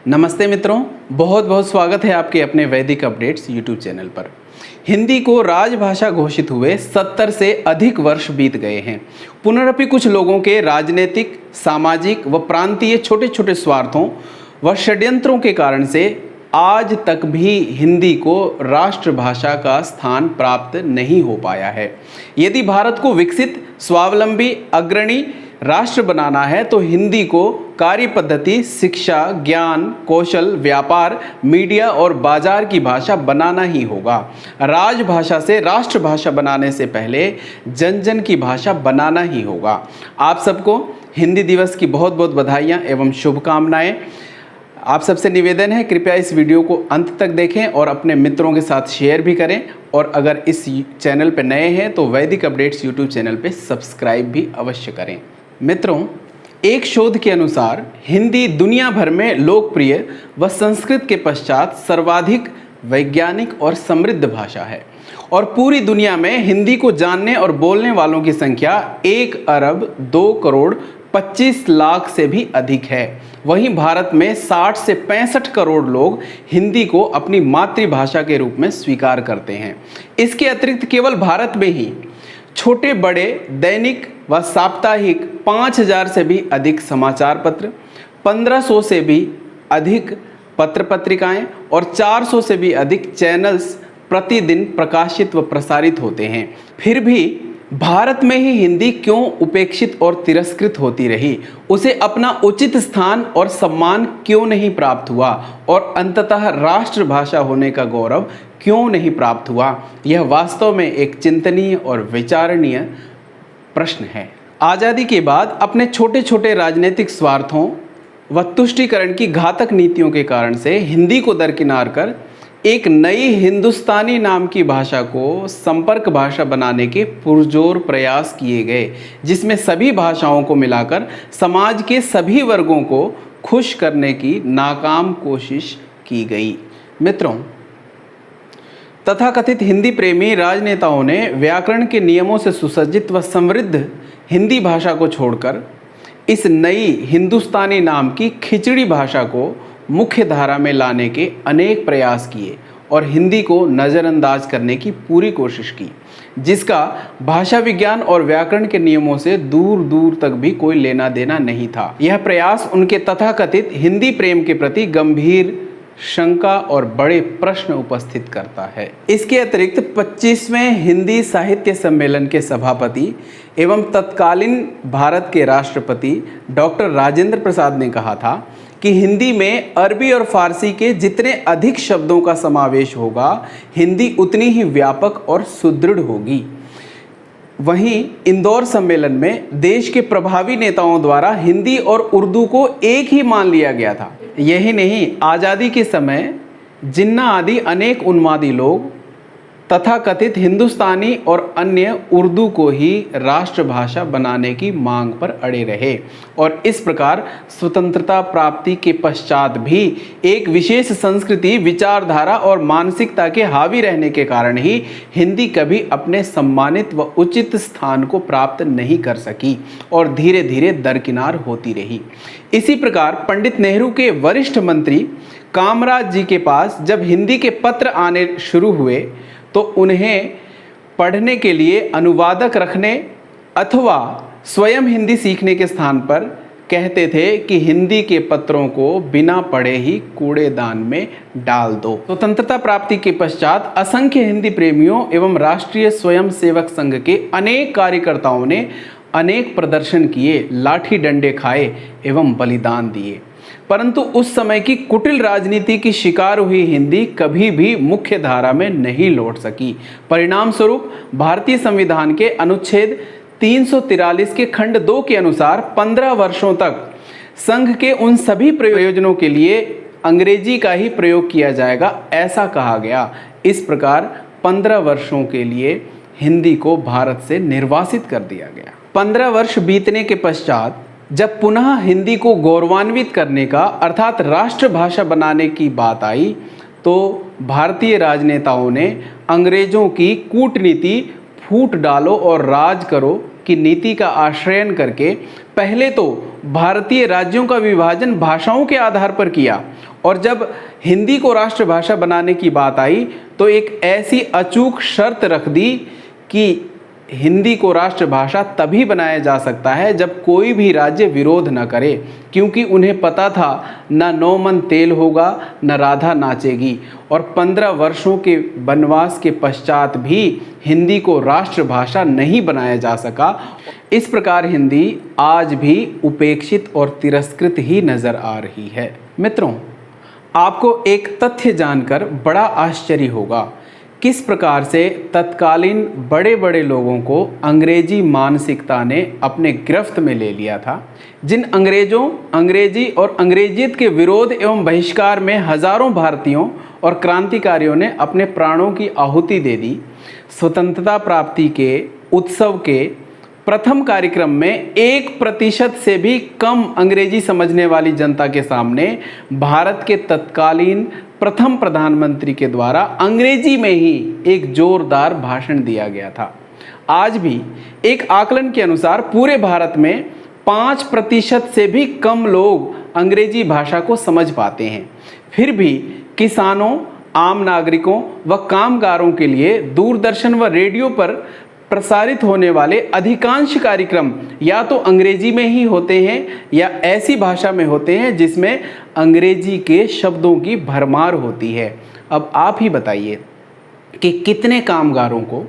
नमस्ते मित्रों, बहुत बहुत स्वागत है आपके अपने वैदिक अपडेट्स यूट्यूब चैनल पर। हिंदी को राजभाषा घोषित हुए 70 से अधिक वर्ष बीत गए हैं। पुनरपि कुछ लोगों के राजनीतिक, सामाजिक व प्रांतीय छोटे छोटे स्वार्थों व षड्यंत्रों के कारण से आज तक भी हिंदी को राष्ट्रभाषा का स्थान प्राप्त नहीं हो पाया है। यदि भारत को विकसित, स्वावलंबी, अग्रणी राष्ट्र बनाना है तो हिंदी को कार्य पद्धति, शिक्षा, ज्ञान, कौशल, व्यापार, मीडिया और बाजार की भाषा बनाना ही होगा। राजभाषा से राष्ट्रभाषा बनाने से पहले जन जन की भाषा बनाना ही होगा। आप सबको हिंदी दिवस की बहुत बहुत बधाइयाँ एवं शुभकामनाएं। आप सबसे निवेदन है, कृपया इस वीडियो को अंत तक देखें और अपने मित्रों के साथ शेयर भी करें। और अगर इस चैनल पर नए हैं तो वैदिक अपडेट्स यूट्यूब चैनल पर सब्सक्राइब भी अवश्य करें। मित्रों, एक शोध के अनुसार हिंदी दुनिया भर में लोकप्रिय व संस्कृत के पश्चात सर्वाधिक वैज्ञानिक और समृद्ध भाषा है और पूरी दुनिया में हिंदी को जानने और बोलने वालों की संख्या 1 अरब 2 करोड़ 25 लाख से भी अधिक है। वहीं भारत में 60 से 65 करोड़ लोग हिंदी को अपनी मातृभाषा के रूप में स्वीकार करते हैं। इसके अतिरिक्त केवल भारत में ही छोटे बड़े दैनिक व साप्ताहिक 5000 से भी अधिक समाचार पत्र, 1500 से भी अधिक पत्र पत्रिकाएं और 400 से भी अधिक चैनल्स प्रतिदिन प्रकाशित व प्रसारित होते हैं। फिर भी भारत में ही हिंदी क्यों उपेक्षित और तिरस्कृत होती रही? उसे अपना उचित स्थान और सम्मान क्यों नहीं प्राप्त हुआ और अंततः राष्ट्रभाषा होने का गौरव क्यों नहीं प्राप्त हुआ? यह वास्तव में एक चिंतनीय और विचारणीय प्रश्न है। आज़ादी के बाद अपने छोटे छोटे राजनीतिक स्वार्थों व तुष्टीकरण की घातक नीतियों के कारण से हिंदी को दरकिनार कर एक नई हिंदुस्तानी नाम की भाषा को संपर्क भाषा बनाने के पुरजोर प्रयास किए गए, जिसमें सभी भाषाओं को मिलाकर समाज के सभी वर्गों को खुश करने की नाकाम कोशिश की गई। मित्रों, तथाकथित हिंदी प्रेमी राजनेताओं ने व्याकरण के नियमों से सुसज्जित व समृद्ध हिंदी भाषा को छोड़कर इस नई हिंदुस्तानी नाम की खिचड़ी भाषा को मुख्य धारा में लाने के अनेक प्रयास किए और हिंदी को नज़रअंदाज करने की पूरी कोशिश की, जिसका भाषा विज्ञान और व्याकरण के नियमों से दूर दूर तक भी कोई लेना देना नहीं था। यह प्रयास उनके तथाकथित हिंदी प्रेम के प्रति गंभीर शंका और बड़े प्रश्न उपस्थित करता है। इसके अतिरिक्त 25वें हिंदी साहित्य सम्मेलन के सभापति एवं तत्कालीन भारत के राष्ट्रपति डॉक्टर राजेंद्र प्रसाद ने कहा था कि हिंदी में अरबी और फारसी के जितने अधिक शब्दों का समावेश होगा, हिंदी उतनी ही व्यापक और सुदृढ़ होगी। वहीं इंदौर सम्मेलन में देश के प्रभावी नेताओं द्वारा हिंदी और उर्दू को एक ही मान लिया गया था। यही नहीं, आज़ादी के समय जिन्ना आदि अनेक उन्मादी लोग तथाकथित हिंदुस्तानी और अन्य उर्दू को ही राष्ट्रभाषा बनाने की मांग पर अड़े रहे और इस प्रकार स्वतंत्रता प्राप्ति के पश्चात भी एक विशेष संस्कृति, विचारधारा और मानसिकता के हावी रहने के कारण ही हिंदी कभी अपने सम्मानित व उचित स्थान को प्राप्त नहीं कर सकी और धीरे धीरे दरकिनार होती रही। इसी प्रकार पंडित नेहरू के वरिष्ठ मंत्री कामराज जी के पास जब हिंदी के पत्र आने शुरू हुए तो उन्हें पढ़ने के लिए अनुवादक रखने अथवा स्वयं हिंदी सीखने के स्थान पर कहते थे कि हिंदी के पत्रों को बिना पढ़े ही कूड़ेदान में डाल दो। स्वतंत्रता प्राप्ति के पश्चात असंख्य हिंदी प्रेमियों एवं राष्ट्रीय स्वयंसेवक संघ के अनेक कार्यकर्ताओं ने अनेक प्रदर्शन किए, लाठी डंडे खाए एवं बलिदान दिए, परंतु उस समय की कुटिल राजनीति की शिकार हुई हिंदी कभी भी मुख्य धारा में नहीं लौट सकी। परिणाम स्वरूप भारतीय संविधान के अनुच्छेद 343 के खंड 2 के अनुसार 15 वर्षों तक संघ के उन सभी प्रयोजनों के लिए अंग्रेजी का ही प्रयोग किया जाएगा, ऐसा कहा गया। इस प्रकार 15 वर्षों के लिए हिंदी को भारत से निर्वासित कर दिया गया। 15 वर्ष बीतने के पश्चात जब पुनः हिंदी को गौरवान्वित करने का अर्थात राष्ट्रभाषा बनाने की बात आई तो भारतीय राजनेताओं ने अंग्रेजों की कूटनीति फूट डालो और राज करो की नीति का आश्रयन करके पहले तो भारतीय राज्यों का विभाजन भाषाओं के आधार पर किया और जब हिंदी को राष्ट्रभाषा बनाने की बात आई तो एक ऐसी अचूक शर्त रख दी कि हिंदी को राष्ट्रभाषा तभी बनाया जा सकता है जब कोई भी राज्य विरोध न करे, क्योंकि उन्हें पता था न 9 मन तेल होगा न राधा नाचेगी, और 15 वर्षों के वनवास के पश्चात भी हिंदी को राष्ट्रभाषा नहीं बनाया जा सका। इस प्रकार हिंदी आज भी उपेक्षित और तिरस्कृत ही नज़र आ रही है। मित्रों, आपको एक तथ्य जानकर बड़ा आश्चर्य होगा किस प्रकार से तत्कालीन बड़े बड़े लोगों को अंग्रेजी मानसिकता ने अपने गिरफ्त में ले लिया था। जिन अंग्रेजों, अंग्रेजी और अंग्रेजियत के विरोध एवं बहिष्कार में हजारों भारतीयों और क्रांतिकारियों ने अपने प्राणों की आहुति दे दी। स्वतंत्रता प्राप्ति के उत्सव के प्रथम कार्यक्रम में 1% से भी कम अंग्रेजी समझने वाली जनता के सामने भारत के तत्कालीन प्रथम प्रधानमंत्री के द्वारा अंग्रेजी में ही एक जोरदार भाषण दिया गया था। आज भी एक आकलन के अनुसार पूरे भारत में 5% से भी कम लोग अंग्रेजी भाषा को समझ पाते हैं। फिर भी किसानों, आम नागरिकों व कामगारों के लिए दूरदर्शन व रेडियो पर प्रसारित होने वाले अधिकांश कार्यक्रम या तो अंग्रेजी में ही होते हैं या ऐसी भाषा में होते हैं जिसमें अंग्रेजी के शब्दों की भरमार होती है। अब आप ही बताइए कि कितने कामगारों को,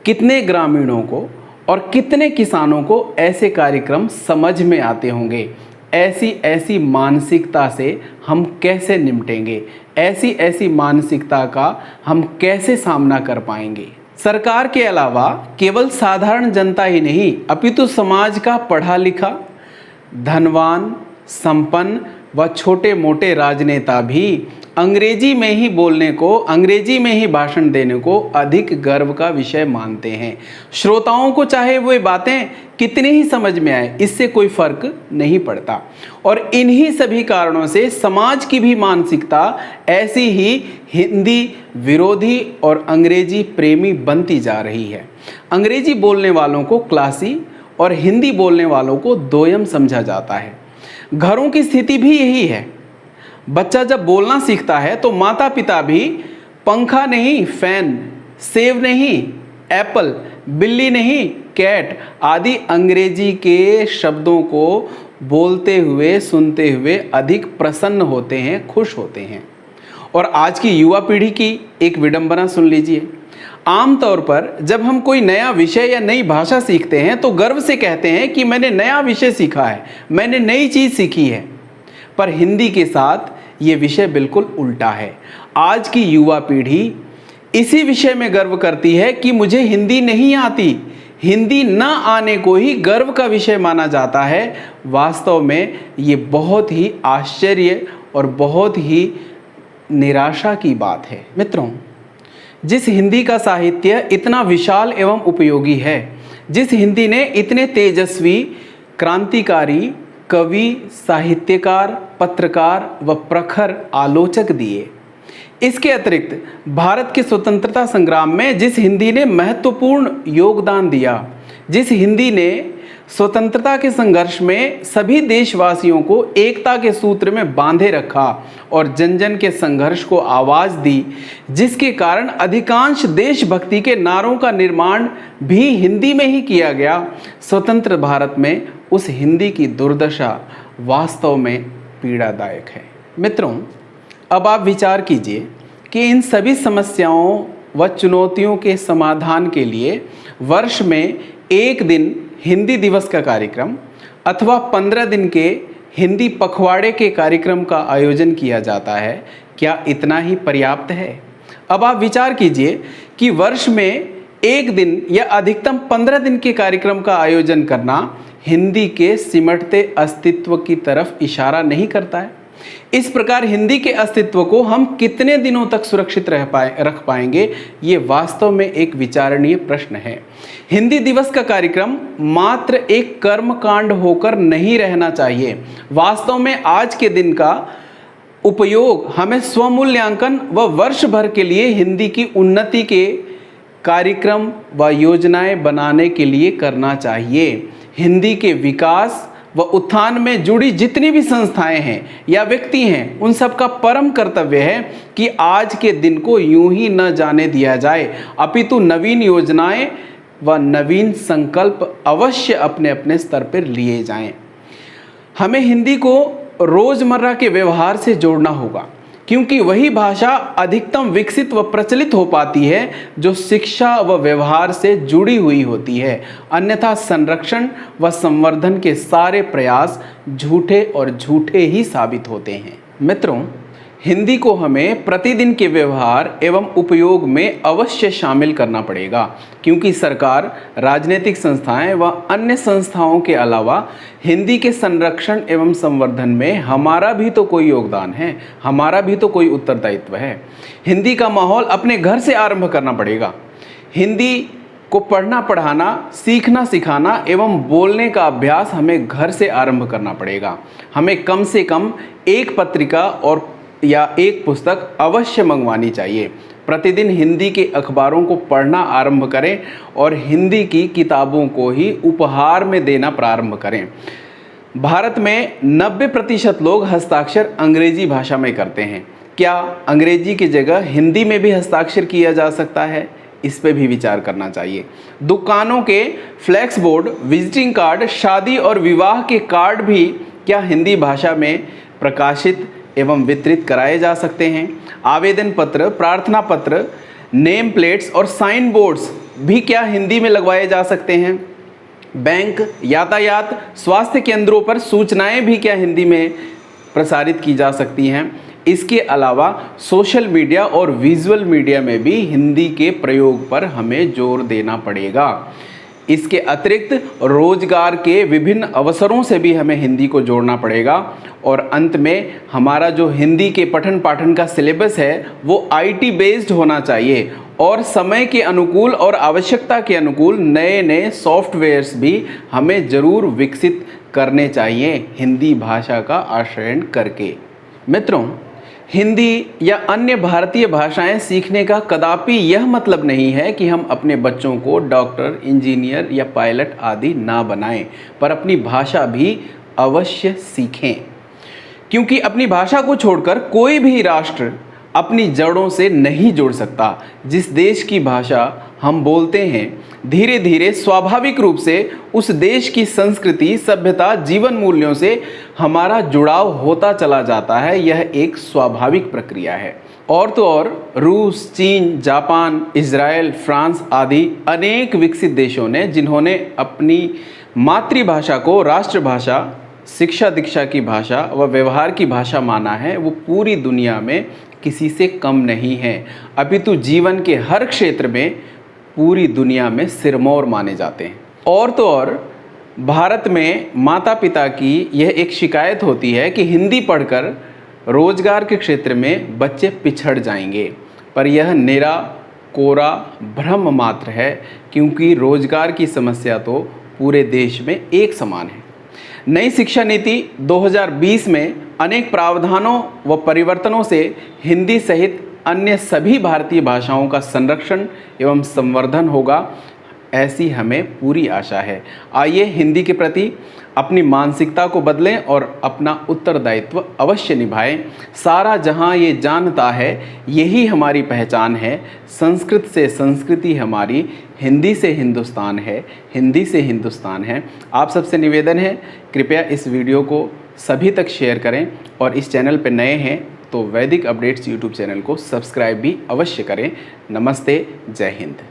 कितने ग्रामीणों को और कितने किसानों को ऐसे कार्यक्रम समझ में आते होंगे। ऐसी मानसिकता से हम कैसे निपटेंगे? ऐसी मानसिकता का हम कैसे सामना कर पाएंगे? सरकार के अलावा केवल साधारण जनता ही नहीं अपितु समाज का पढ़ा लिखा, धनवान, संपन्न व छोटे मोटे राजनेता भी अंग्रेजी में ही बोलने को, अंग्रेजी में ही भाषण देने को अधिक गर्व का विषय मानते हैं। श्रोताओं को चाहे वो बातें कितनी ही समझ में आए, इससे कोई फर्क नहीं पड़ता। और इन्हीं सभी कारणों से समाज की भी मानसिकता ऐसी ही हिंदी विरोधी और अंग्रेजी प्रेमी बनती जा रही है। अंग्रेजी बोलने वालों को क्लासी और हिंदी बोलने वालों को दोयम समझा जाता है। घरों की स्थिति भी यही है। बच्चा जब बोलना सीखता है तो माता पिता भी पंखा नहीं फैन, सेब नहीं एप्पल, बिल्ली नहीं कैट आदि अंग्रेजी के शब्दों को बोलते हुए, सुनते हुए अधिक प्रसन्न होते हैं, खुश होते हैं। और आज की युवा पीढ़ी की एक विडंबना सुन लीजिए। आमतौर पर जब हम कोई नया विषय या नई भाषा सीखते हैं तो गर्व से कहते हैं कि मैंने नया विषय सीखा है, मैंने नई चीज़ सीखी है। पर हिंदी के साथ ये विषय बिल्कुल उल्टा है। आज की युवा पीढ़ी इसी विषय में गर्व करती है कि मुझे हिंदी नहीं आती। हिंदी न आने को ही गर्व का विषय माना जाता है। वास्तव में ये बहुत ही आश्चर्य और बहुत ही निराशा की बात है। मित्रों, जिस हिंदी का साहित्य इतना विशाल एवं उपयोगी है, जिस हिंदी ने इतने तेजस्वी, क्रांतिकारी कवि, साहित्यकार, पत्रकार व प्रखर आलोचक दिए, इसके अतिरिक्त भारत के स्वतंत्रता संग्राम में जिस हिंदी ने महत्वपूर्ण योगदान दिया, जिस हिंदी ने स्वतंत्रता के संघर्ष में सभी देशवासियों को एकता के सूत्र में बांधे रखा और जन जन के संघर्ष को आवाज़ दी, जिसके कारण अधिकांश देशभक्ति के नारों का निर्माण भी हिंदी में ही किया गया, स्वतंत्र भारत में उस हिंदी की दुर्दशा वास्तव में पीड़ादायक है। मित्रों, अब आप विचार कीजिए कि इन सभी समस्याओं व चुनौतियों के समाधान के लिए वर्ष में एक दिन हिंदी दिवस का कार्यक्रम अथवा 15 दिन के हिंदी पखवाड़े के कार्यक्रम का आयोजन किया जाता है। क्या इतना ही पर्याप्त है? अब आप विचार कीजिए कि वर्ष में एक दिन या अधिकतम 15 दिन के कार्यक्रम का आयोजन करना हिंदी के सिमटते अस्तित्व की तरफ इशारा नहीं करता है? इस प्रकार हिंदी के अस्तित्व को हम कितने दिनों तक सुरक्षित रख पाएंगे, ये वास्तव में एक विचारणीय प्रश्न है। हिंदी दिवस का कार्यक्रम मात्र एक कर्मकांड होकर नहीं रहना चाहिए। वास्तव में आज के दिन का उपयोग हमें स्वमूल्यांकन व वर्ष भर के लिए हिंदी की उन्नति के कार्यक्रम व योजनाएं बनाने के लिए करना चाहिए। हिंदी के विकास व उत्थान में जुड़ी जितनी भी संस्थाएं हैं या व्यक्ति हैं, उन सब का परम कर्तव्य है कि आज के दिन को यूं ही न जाने दिया जाए, अपितु नवीन योजनाएं व नवीन संकल्प अवश्य अपने अपने स्तर पर लिए जाएं। हमें हिंदी को रोजमर्रा के व्यवहार से जोड़ना होगा, क्योंकि वही भाषा अधिकतम विकसित व प्रचलित हो पाती है जो शिक्षा व व्यवहार से जुड़ी हुई होती है। अन्यथा संरक्षण व संवर्धन के सारे प्रयास झूठे और झूठे ही साबित होते हैं। मित्रों, हिंदी को हमें प्रतिदिन के व्यवहार एवं उपयोग में अवश्य शामिल करना पड़ेगा, क्योंकि सरकार, राजनीतिक संस्थाएं व अन्य संस्थाओं के अलावा हिंदी के संरक्षण एवं संवर्धन में हमारा भी तो कोई योगदान है, हमारा भी तो कोई उत्तरदायित्व है। हिंदी का माहौल अपने घर से आरंभ करना पड़ेगा। हिंदी को पढ़ना, पढ़ाना, सीखना, सिखाना एवं बोलने का अभ्यास हमें घर से आरंभ करना पड़ेगा। हमें कम से कम एक पत्रिका और या एक पुस्तक अवश्य मंगवानी चाहिए। प्रतिदिन हिंदी के अखबारों को पढ़ना आरंभ करें और हिंदी की किताबों को ही उपहार में देना प्रारंभ करें। भारत में 90% लोग हस्ताक्षर अंग्रेजी भाषा में करते हैं। क्या अंग्रेजी की जगह हिंदी में भी हस्ताक्षर किया जा सकता है? इस पे भी विचार करना चाहिए। दुकानों के फ्लैक्स बोर्ड, विजिटिंग कार्ड, शादी और विवाह के कार्ड भी क्या हिंदी भाषा में प्रकाशित एवं वितरित कराए जा सकते हैं? आवेदन पत्र, प्रार्थना पत्र, नेम प्लेट्स और साइन बोर्ड्स भी क्या हिंदी में लगवाए जा सकते हैं? बैंक, यातायात, स्वास्थ्य केंद्रों पर सूचनाएं भी क्या हिंदी में प्रसारित की जा सकती हैं? इसके अलावा सोशल मीडिया और विजुअल मीडिया में भी हिंदी के प्रयोग पर हमें जोर देना पड़ेगा। इसके अतिरिक्त रोजगार के विभिन्न अवसरों से भी हमें हिंदी को जोड़ना पड़ेगा। और अंत में हमारा जो हिंदी के पठन पाठन का सिलेबस है वो IT बेस्ड होना चाहिए और समय के अनुकूल और आवश्यकता के अनुकूल नए नए सॉफ्टवेयर्स भी हमें ज़रूर विकसित करने चाहिए हिंदी भाषा का आश्रयण करके। मित्रों, हिंदी या अन्य भारतीय भाषाएं सीखने का कदापि यह मतलब नहीं है कि हम अपने बच्चों को डॉक्टर, इंजीनियर या पायलट आदि ना बनाएं, पर अपनी भाषा भी अवश्य सीखें, क्योंकि अपनी भाषा को छोड़कर कोई भी राष्ट्र अपनी जड़ों से नहीं जुड़ सकता। जिस देश की भाषा हम बोलते हैं, धीरे धीरे स्वाभाविक रूप से उस देश की संस्कृति, सभ्यता, जीवन मूल्यों से हमारा जुड़ाव होता चला जाता है। यह एक स्वाभाविक प्रक्रिया है। और तो और रूस, चीन, जापान, इजराइल, फ्रांस आदि अनेक विकसित देशों ने जिन्होंने अपनी मातृभाषा को राष्ट्रभाषा, शिक्षा दीक्षा की भाषा व व्यवहार की भाषा माना है, वो पूरी दुनिया में किसी से कम नहीं है, अपितु जीवन के हर क्षेत्र में पूरी दुनिया में सिरमौर माने जाते हैं। और तो और भारत में माता पिता की यह एक शिकायत होती है कि हिंदी पढ़कर रोजगार के क्षेत्र में बच्चे पिछड़ जाएंगे, पर यह निरा कोरा भ्रम मात्र है, क्योंकि रोजगार की समस्या तो पूरे देश में एक समान है। नई शिक्षा नीति 2020 में अनेक प्रावधानों व परिवर्तनों से हिंदी सहित अन्य सभी भारतीय भाषाओं का संरक्षण एवं संवर्धन होगा, ऐसी हमें पूरी आशा है। आइए हिंदी के प्रति अपनी मानसिकता को बदलें और अपना उत्तरदायित्व अवश्य निभाएं। सारा जहां ये जानता है यही हमारी पहचान है। संस्कृत से संस्कृति हमारी, हिंदी से हिंदुस्तान है, हिंदी से हिंदुस्तान है। आप सबसे निवेदन है, कृपया इस वीडियो को सभी तक शेयर करें और इस चैनल पर नए हैं तो वैदिक अपडेट्स यूट्यूब चैनल को सब्सक्राइब भी अवश्य करें। नमस्ते, जय हिंद।